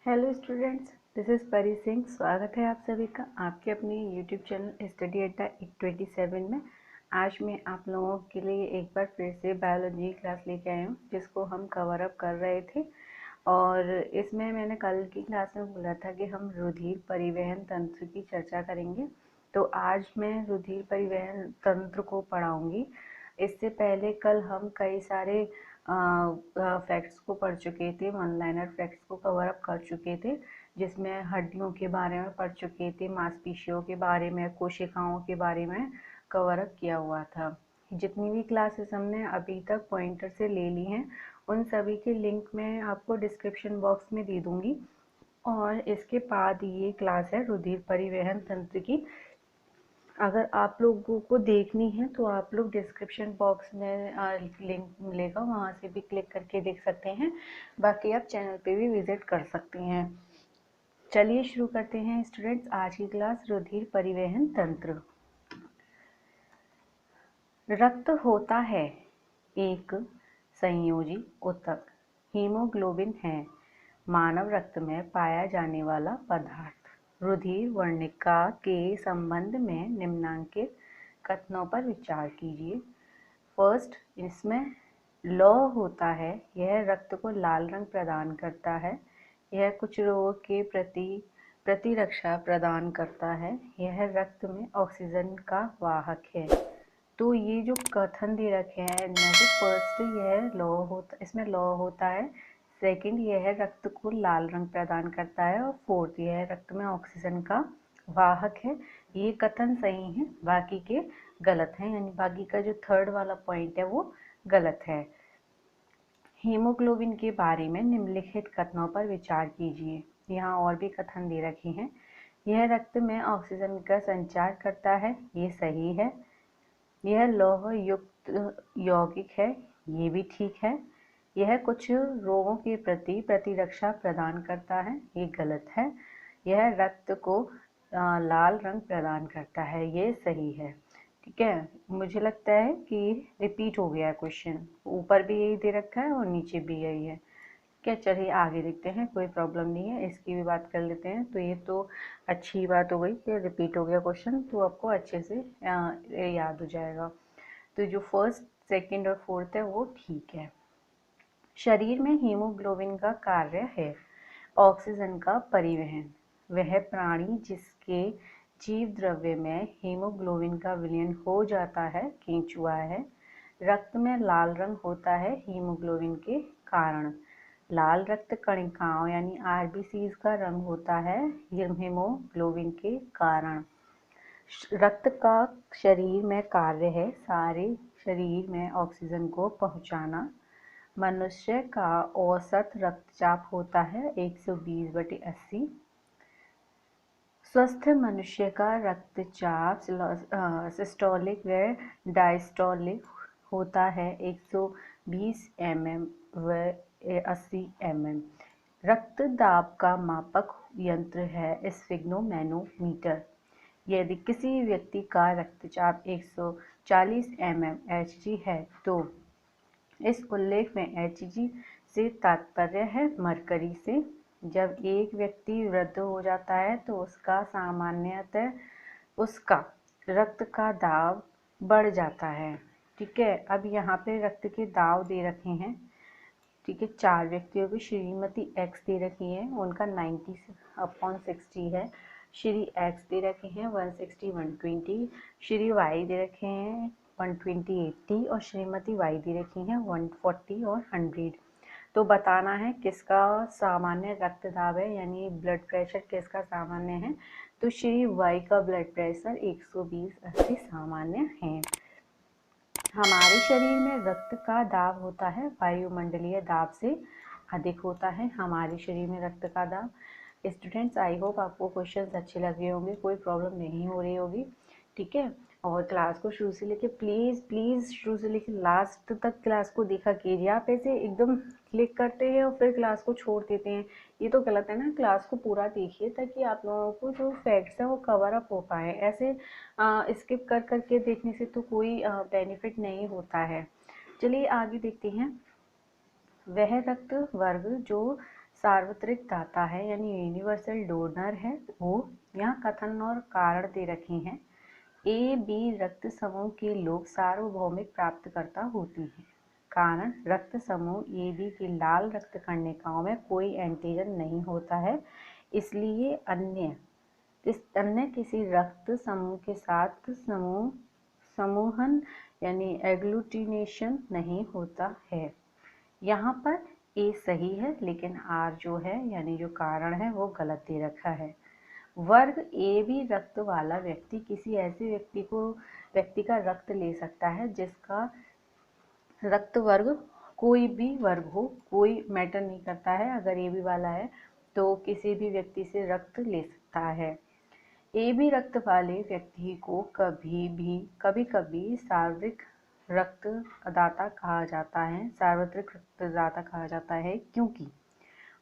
Hello students, this is परी सिंह। स्वागत है आप सभी का आपके अपने यूट्यूब चैनल स्टडी अड्डा 127 में। आज मैं आप लोगों के लिए एक बार फिर से बायोलॉजी क्लास लेके आई हूँ, जिसको हम कवर अप कर रहे थे। और इसमें मैंने कल की क्लास में बोला था कि हम रुधिर परिवहन तंत्र की चर्चा करेंगे। तो आज मैं रुधिर परिवहन तंत्र को पढ़ाऊँगी। इससे पहले कल हम कई सारे फैक्ट्स को पढ़ चुके थे, वन लाइनर फैक्ट्स को कवर अप कर चुके थे, जिसमें हड्डियों के बारे में पढ़ चुके थे, मांसपेशियों के बारे में, कोशिकाओं के बारे में कवर अप किया हुआ था। जितनी भी क्लासेस हमने अभी तक पॉइंटर से ले ली हैं, उन सभी के लिंक मैं आपको डिस्क्रिप्शन बॉक्स में दे दूँगी। और इसके बाद ये क्लास है रुधिर परिवहन तंत्र की। अगर आप लोगों को देखनी है तो आप लोग डिस्क्रिप्शन बॉक्स में लिंक मिलेगा, वहाँ से भी क्लिक करके देख सकते हैं। बाकी आप चैनल पे भी विजिट कर सकते हैं। चलिए शुरू करते हैं स्टूडेंट्स आज की क्लास, रुधिर परिवहन तंत्र। रक्त होता है एक संयोजी ऊतक, हीमोग्लोबिन है मानव रक्त में पाया जाने वाला पदार्थ। रुधिर वर्णिका के संबंध में निम्नलिखित कथनों पर विचार कीजिए। फर्स्ट, इसमें लौह होता है, यह रक्त को लाल रंग प्रदान करता है। यह कुछ रोगों के प्रति प्रतिरक्षा प्रदान करता है। यह रक्त में ऑक्सीजन का वाहक है। तो ये जो कथन दे रखे हैं इनमें से, फर्स्ट यह लौह होता, इसमें लौह होता है। सेकंड, यह रक्त को लाल रंग प्रदान करता है। और फोर्थ, यह रक्त में ऑक्सीजन का वाहक है। ये कथन सही है, बाकी के गलत हैं, यानी बाकी का जो थर्ड वाला पॉइंट है वो गलत है। हीमोग्लोबिन के बारे में निम्नलिखित कथनों पर विचार कीजिए। यहाँ और भी कथन दे रखे हैं। यह रक्त में ऑक्सीजन का संचार करता है, ये सही है। यह लौह युक्त यौगिक है, ये भी ठीक है। यह कुछ रोगों के प्रति प्रतिरक्षा प्रदान करता है, ये गलत है। यह रक्त को लाल रंग प्रदान करता है, ये सही है। ठीक है, मुझे लगता है कि रिपीट हो गया है क्वेश्चन, ऊपर भी यही दे रखा है और नीचे भी यही है। क्या, चलिए आगे देखते हैं, कोई प्रॉब्लम नहीं है, इसकी भी बात कर लेते हैं। तो ये तो अच्छी बात हो गई कि रिपीट हो गया क्वेश्चन, तो आपको अच्छे से याद हो जाएगा। तो जो फर्स्ट, सेकंड और फोर्थ है वो ठीक है। शरीर में हीमोग्लोबिन का कार्य है ऑक्सीजन का परिवहन। वह प्राणी जिसके जीव द्रव्य में हीमोग्लोबिन का विलयन हो जाता है केंचुआ है। रक्त में लाल रंग होता है हीमोग्लोबिन के कारण। लाल रक्त कणिकाओं यानी आरबीसीज का रंग होता है हीमोग्लोबिन के कारण। रक्त का शरीर में कार्य है सारे शरीर में ऑक्सीजन को पहुंचाना। मनुष्य का औसत रक्तचाप होता है 120/80। स्वस्थ मनुष्य का रक्तचाप सिस्टोलिक व डायस्टोलिक होता है 120 mm व 80 mm। रक्त दाब का मापक यंत्र है स्फिग्नोमैनोमीटर। यदि किसी व्यक्ति का रक्तचाप 140 mmHg है तो इस उल्लेख में Hg से तात्पर्य है मरकरी से। जब एक व्यक्ति वृद्ध हो जाता है तो उसका सामान्यतः उसका रक्त का दाब बढ़ जाता है। ठीक है, अब यहाँ पे रक्त के दाब दे रखे हैं। ठीक है, 4 व्यक्तियों की श्रीमती एक्स दे रखी है, उनका 90/60 है। श्री एक्स दे रखे हैं 160/120। श्री वाई दे रखे हैं 120/80 और श्रीमती वाई दे रखी हैं 140 और 100। तो बताना है किसका सामान्य रक्तदाब है, यानी ब्लड प्रेशर किसका सामान्य है। तो श्री वाई का ब्लड प्रेशर 120/80 सामान्य है। हमारे शरीर में रक्त का दाब होता है वायुमंडलीय दाब से अधिक होता है। हमारे शरीर में रक्त का दाब। स्टूडेंट्स, आई होप आपको क्वेश्चंस अच्छे लगे होंगे, कोई प्रॉब्लम नहीं हो रही होगी। ठीक है, और क्लास को शुरू से लेके प्लीज़ शुरू से लेके लास्ट तक क्लास को देखा कीजिए। आप ऐसे एकदम क्लिक करते हैं और फिर क्लास को छोड़ देते हैं, ये तो गलत है ना। क्लास को पूरा देखिए ताकि आप लोगों को जो फैक्ट्स हैं वो कवर अप हो पाए। ऐसे स्किप कर करके देखने से तो कोई बेनिफिट नहीं होता है। चलिए आगे देखते हैं। वह रक्त वर्ग जो सार्वत्रिक दाता है यानी यूनिवर्सल डोनर है वो। यहाँ कथन और कारण दे रखे हैं। ए बी रक्त समूह के लोग सार्वभौमिक प्राप्तकर्ता होते हैं। कारण रक्त समूह ए बी के लाल रक्त कणिकाओं में कोई एंटीजन नहीं होता है, इसलिए अन्य किसी रक्त समूह के साथ समूहन यानी एग्लूटिनेशन नहीं होता है। यहाँ पर ए सही है, लेकिन आर जो है यानी जो कारण है वो गलत दे रखा है। वर्ग ए बी रक्त वाला व्यक्ति किसी ऐसे व्यक्ति का रक्त ले सकता है जिसका रक्त वर्ग कोई भी वर्ग हो, कोई मैटर नहीं करता है। अगर ए बी वाला है तो किसी भी व्यक्ति से रक्त ले सकता है। ए बी रक्त वाले व्यक्ति को कभी कभी सार्वत्रिक रक्तदाता कहा जाता है। सार्वत्रिक रक्तदाता कहा जाता है क्योंकि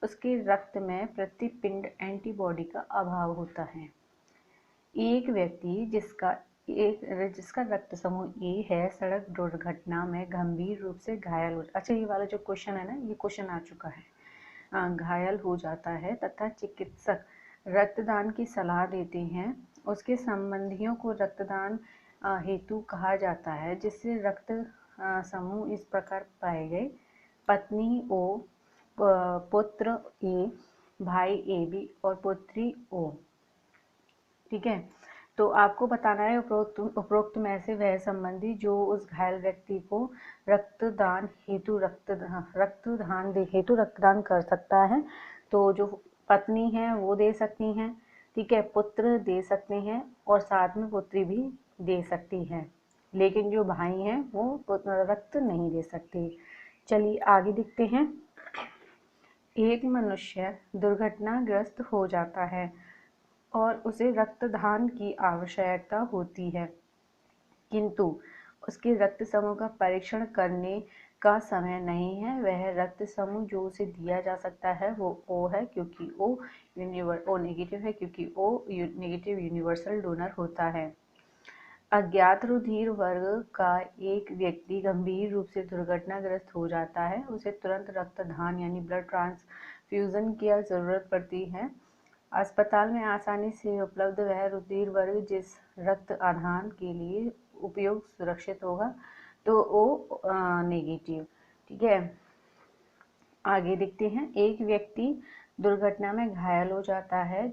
उसके रक्त में प्रतिपिंड एंटीबॉडी का अभाव होता है। एक व्यक्ति जिसका रक्त समूह ए है सड़क दुर्घटना में गंभीर रूप से घायल हो, अच्छा ये वाला जो क्वेश्चन है ना, ये क्वेश्चन आ चुका है। घायल हो जाता है तथा चिकित्सक रक्तदान की सलाह देते हैं। उसके संबंधियों को रक्तदान हेतु कहा जाता है, जिससे रक्त समूह इस प्रकार पाए गए: पत्नी ओ, पुत्र ए, भाई ए बी और पुत्री ओ। ठीक है, तो आपको बताना है उपरोक्त में से वह संबंधी जो उस घायल व्यक्ति को रक्तदान हेतु रक्तदान कर सकता है। तो जो पत्नी है वो दे सकती हैं, ठीक है, पुत्र दे सकते हैं और साथ में पुत्री भी दे सकती हैं, लेकिन जो भाई हैं वो रक्त नहीं दे सकते। चलिए आगे देखते हैं। एक मनुष्य दुर्घटनाग्रस्त हो जाता है और उसे रक्तदान की आवश्यकता होती है, किंतु उसके रक्त समूह का परीक्षण करने का समय नहीं है। वह रक्त समूह जो उसे दिया जा सकता है वो ओ है, क्योंकि ओ नेगेटिव है, क्योंकि ओ नेगेटिव यूनिवर्सल डोनर होता है। अज्ञात रुधिर वर्ग का एक व्यक्ति गंभीर रूप से दुर्घटनाग्रस्त हो जाता है। उसे तुरंत रक्तदान यानी ब्लड ट्रांसफ्यूजन की जरूरत पड़ती है। अस्पताल में आसानी से उपलब्ध वह रुधिर वर्ग जिस रक्त आधान के लिए उपयोग सुरक्षित होगा, तो ओ नेगेटिव। ठीक है, आगे देखते हैं। एक व्यक्ति दुर्घटना में घायल हो जाता है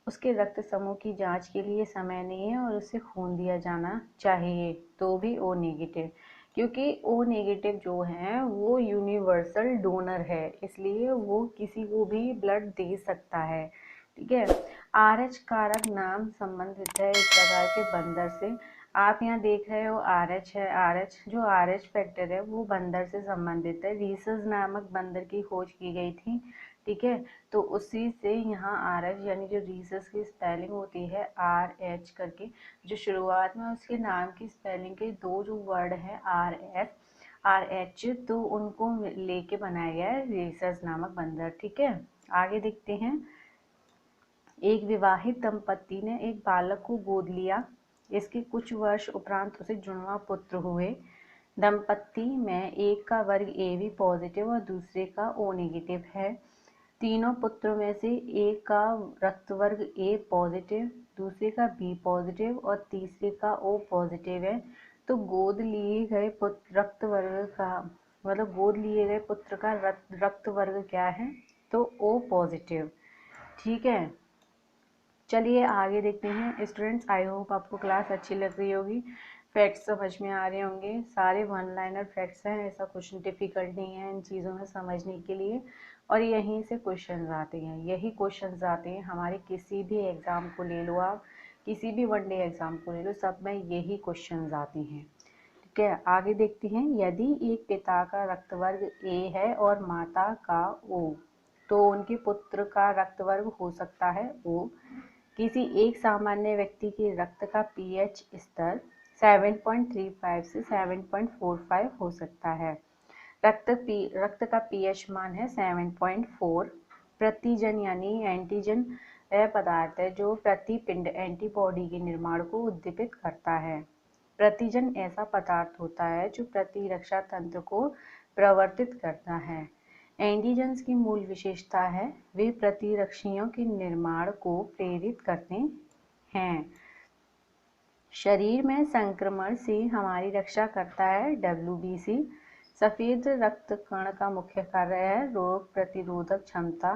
उसके रक्त समूह की जांच के लिए समय नहीं है और उसे खून दिया जाना चाहिए, तो भी ओ नेगेटिव, क्योंकि ओ नेगेटिव जो है वो यूनिवर्सल डोनर है, इसलिए वो किसी को भी ब्लड दे सकता है। ठीक है, RH कारक नाम संबंधित है एक प्रकार के बंदर से। आप यहाँ देख रहे हो RH है, जो RH फैक्टर है वो बंदर से संबंधित है। रीसस नामक बंदर की खोज की गई थी। ठीक है, तो उसी से यहाँ RH यानी जो रीसस की स्पेलिंग होती है RH करके, जो शुरुआत में उसके नाम की स्पेलिंग के दो जो वर्ड है RH, तो उनको लेके बनाया गया है रीसस नामक बंदर। ठीक है, आगे देखते हैं। एक विवाहित दंपति ने एक बालक को गोद लिया। इसके कुछ वर्ष उपरांत उसे जुड़वा पुत्र हुए। दंपति में एक का वर्ग ए बी पॉजिटिव और दूसरे का ओ नेगेटिव है। तीनों पुत्रों में से एक का रक्त वर्ग ए पॉजिटिव, दूसरे का बी पॉजिटिव और तीसरे का ओ पॉजिटिव है। तो गोद लिए गए पुत्र का रक्त वर्ग क्या है, तो ओ पॉजिटिव। ठीक है, चलिए आगे देखते हैं। स्टूडेंट्स, आई होप आपको क्लास अच्छी लग रही होगी, फैक्ट्स समझ में आ रहे होंगे, सारे वन लाइनर फैक्ट्स हैं, ऐसा कुछ डिफिकल्ट नहीं है इन चीज़ों में समझने के लिए। और यहीं से क्वेश्चंस आते हैं, यही क्वेश्चंस आते हैं हमारे किसी भी एग्ज़ाम को ले लो, आप किसी भी वनडे एग्ज़ाम को ले लो, सब में यही क्वेश्चंस आते हैं। ठीक है, आगे देखते हैं। यदि एक पिता का रक्त वर्ग ए है और माता का ओ, तो उनके पुत्र का रक्त वर्ग हो सकता है ओ। किसी एक सामान्य व्यक्ति के रक्त का पीएच स्तर 7.35 से 7.45 हो सकता है। रक्त का पीएच मान है 7.4। प्रतिजन यानी एंटीजन वह पदार्थ है जो प्रतिपिंड एंटीबॉडी के निर्माण को उद्दीपित करता है। प्रतिजन ऐसा पदार्थ होता है जो प्रतिरक्षा तंत्र को प्रवर्तित करता है। एंटीजन्स की मूल विशेषता है वे प्रतिरक्षियों के निर्माण को प्रेरित करते हैं। शरीर में संक्रमण से हमारी रक्षा करता है WBC। सफेद रक्त कण का मुख्य कार्य है रोग प्रतिरोधक क्षमता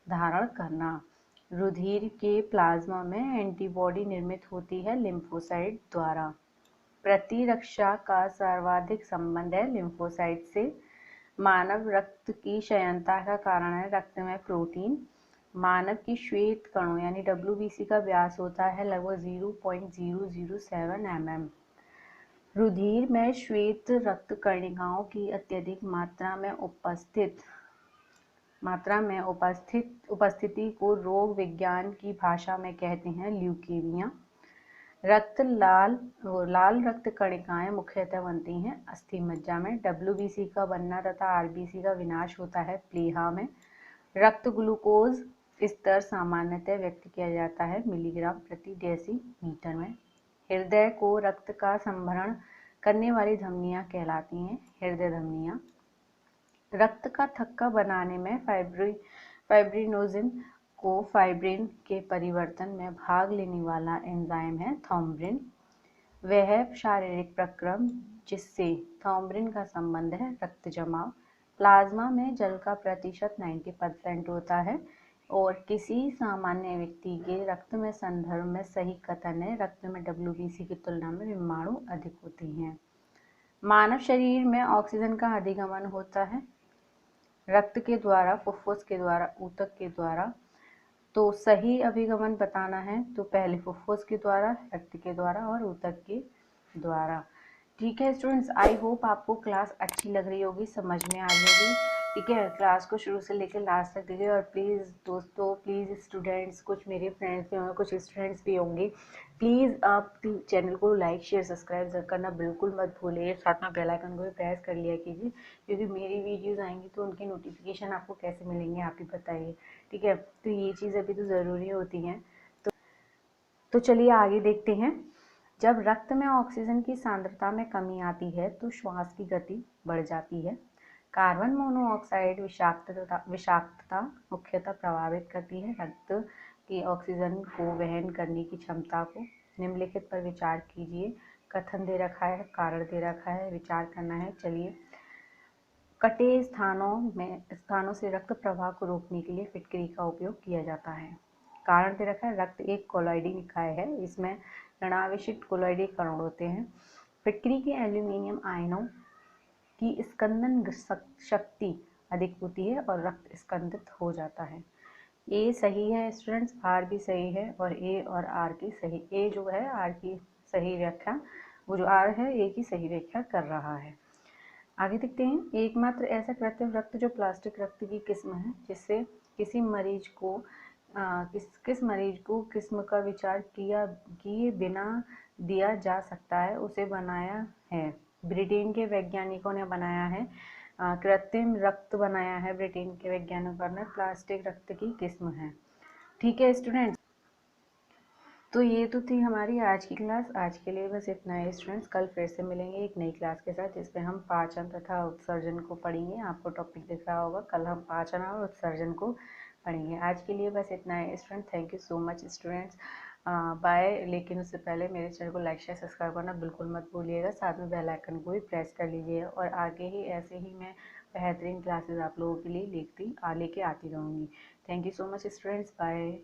धारण करना। रुधिर के प्लाज्मा में एंटीबॉडी निर्मित होती है लिम्फोसाइट द्वारा। प्रतिरक्षा का सर्वाधिक संबंध है लिम्फोसाइट से। मानव रक्त की क्षयता का कारण है रक्त में प्रोटीन। मानव की श्वेत कणों यानी WBC का व्यास होता है लगभग 0.007 mm। रुधिर में श्वेत रक्त कणिकाओं की अत्यधिक मात्रा में उपस्थिति को रोग विज्ञान की भाषा में कहते हैं ल्यूकेमिया। लाल रक्त कणिकाएं मुख्यतः बनती हैं अस्थि मज्जा में। WBC का बनना तथा RBC का विनाश होता है प्लीहा में। रक्त ग्लूकोज स्तर सामान्यतः व्यक्त किया जाता है मिलीग्राम प्रति डेसीमीटर में। हृदय को रक्त का संभरण करने वाली धमनियां कहलाती हैं हृदय धमनियां। रक्त का थक्का बनाने में फाइब्रिनोजिन को फाइब्रिन के परिवर्तन में भाग लेने वाला एंजाइम है थ्रोम्बिन। वह शारीरिक प्रक्रम जिससे थ्रोम्बिन का संबंध है रक्त जमाव। प्लाज्मा में जल का प्रतिशत 90% होता है और किसी सामान्य व्यक्ति के रक्त में संदर्भ में सही कथन है रक्त में WBC की तुलना में विषाणु अधिक होती हैं। मानव शरीर में ऑक्सीजन का अधिगमन होता है रक्त के द्वारा, फुफ्फुस के द्वारा, ऊतक के द्वारा। तो सही अभिगमन बताना है तो पहले फुफ्फुस के द्वारा, रक्त के द्वारा और ऊतक के द्वारा। ठीक है स्टूडेंट्स, आई होप आपको क्लास अच्छी लग रही होगी, समझ में आ रही होगी। ठीक है, क्लास को शुरू से लेकर लास्ट तक देखिए। और प्लीज़ दोस्तों, प्लीज़ स्टूडेंट्स, कुछ मेरे फ्रेंड्स भी होंगे, कुछ स्टूडेंट्स भी होंगे, प्लीज़ आप चैनल को लाइक शेयर सब्सक्राइब करना बिल्कुल मत भूलिए। साथ में बेल आइकन को भी प्रेस कर लिया कीजिए, क्योंकि मेरी वीडियोज़ आएंगी तो उनके नोटिफिकेशन आपको कैसे मिलेंगे आप ही बताइए। ठीक है, तो ये चीज़ अभी तो ज़रूरी होती हैं। तो चलिए आगे देखते हैं। जब रक्त में ऑक्सीजन की सांद्रता में कमी आती है तो श्वास की गति बढ़ जाती है। कार्बन मोनोऑक्साइड विषाक्तता मुख्यतः प्रभावित करती है रक्त की ऑक्सीजन को वहन करने की क्षमता को। निम्नलिखित पर विचार कीजिए। कथन दे रखा है, कारण दे रखा है, विचार करना है। चलिए, कटे स्थानों से रक्त प्रवाह को रोकने के लिए फिटकरी का उपयोग किया जाता है। कारण दे रखा है, रक्त एक कोलॉइडी निकाय है, इसमें ऋणावेशित कोलॉइडी कण होते हैं। फिटकरी के एल्यूमिनियम आयनों की स्कंदन शक्ति अधिक होती है और रक्त स्कंदित हो जाता है। ए सही है स्टूडेंट्स, आर भी सही है और ए और आर की सही। ए जो है आर की सही व्याख्या, वो जो आर है ए की सही व्याख्या कर रहा है। आगे देखते हैं। एकमात्र ऐसा कृत्रिम रक्त जो प्लास्टिक रक्त की किस्म है जिससे किसी मरीज को किस मरीज को किस्म का विचार किए बिना दिया जा सकता है उसे बनाया है। ब्रिटेन के वैज्ञानिकों ने बनाया है, कृत्रिम रक्त बनाया है ब्रिटेन के वैज्ञानिकों ने, प्लास्टिक रक्त की किस्म है। ठीक है स्टूडेंट्स, तो ये तो थी हमारी आज की क्लास। आज के लिए बस इतना है स्टूडेंट्स। कल फिर से मिलेंगे एक नई क्लास के साथ जिसमें हम पाचन तथा उत्सर्जन को पढ़ेंगे। आपको टॉपिक दिख रहा होगा, कल हम पाचन और उत्सर्जन को पढ़ेंगे। आज के लिए बस इतना है student. Thank you so much students, bye. लेकिन उससे पहले मेरे चैनल को लाइक शेयर सब्सक्राइब करना बिल्कुल मत भूलिएगा, साथ में बेल आइकन को भी प्रेस कर लीजिएगा। और आगे ही ऐसे ही मैं बेहतरीन क्लासेस आप लोगों के लिए लेके आती रहूँगी। Thank you so much students, bye.